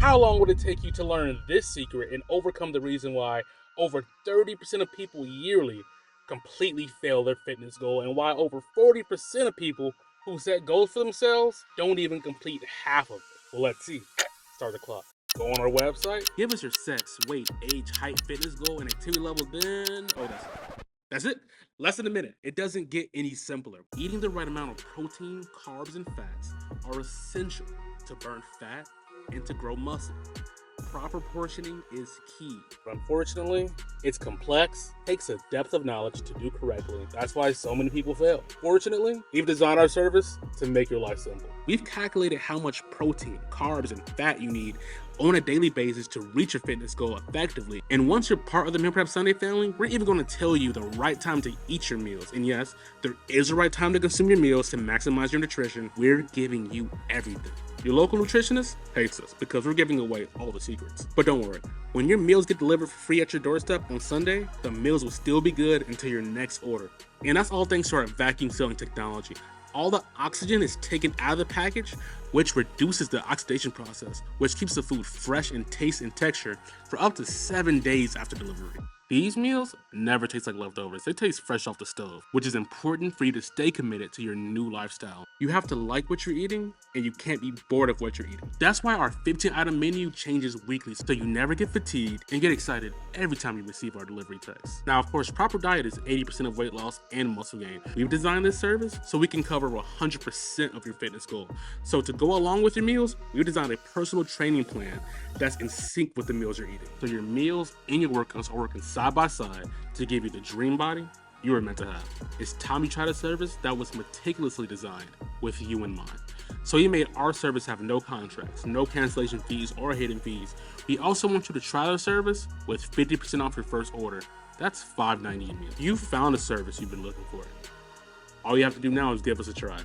How long would it take you to learn this secret and overcome the reason why over 30% of people yearly completely fail their fitness goal, and why over 40% of people who set goals for themselves don't even complete half of it? Well, let's see. Start the clock. Go on our website, give us your sex, weight, age, height, fitness goal, and activity level, then... Oh, that's it. Less than a minute. It doesn't get any simpler. Eating the right amount of protein, carbs, and fats are essential to burn fat and to grow muscle. Proper portioning is key. But unfortunately, it's complex, takes a depth of knowledge to do correctly. That's why so many people fail. Fortunately, we've designed our service to make your life simple. We've calculated how much protein, carbs, and fat you need on a daily basis to reach your fitness goal effectively. And once you're part of the Meal Prep Sunday family, we're even going to tell you the right time to eat your meals. And yes, there is a right time to consume your meals to maximize your nutrition. We're giving you everything. Your local nutritionist hates us because we're giving away all the secrets. But don't worry, when your meals get delivered for free at your doorstep on Sunday, the meals will still be good until your next order. And that's all thanks to our vacuum sealing technology. All the oxygen is taken out of the package, which reduces the oxidation process, which keeps the food fresh in taste and texture for up to 7 days after delivery. These meals never taste like leftovers. They taste fresh off the stove, which is important for you to stay committed to your new lifestyle. You have to like what you're eating, and you can't be bored of what you're eating. That's why our 15-item menu changes weekly, so you never get fatigued and get excited every time you receive our delivery text. Now, of course, proper diet is 80% of weight loss and muscle gain. We've designed this service so we can cover 100% of your fitness goal. So to go along with your meals, we've designed a personal training plan that's in sync with the meals you're eating. So your meals and your workouts are working side by side to give you the dream body you were meant to have. It's time you tried a service that was meticulously designed with you in mind. So we made our service have no contracts, no cancellation fees or hidden fees. We also want you to try the service with 50% off your first order. That's $5.90 a meal. You found a service you've been looking for. All you have to do now is give us a try.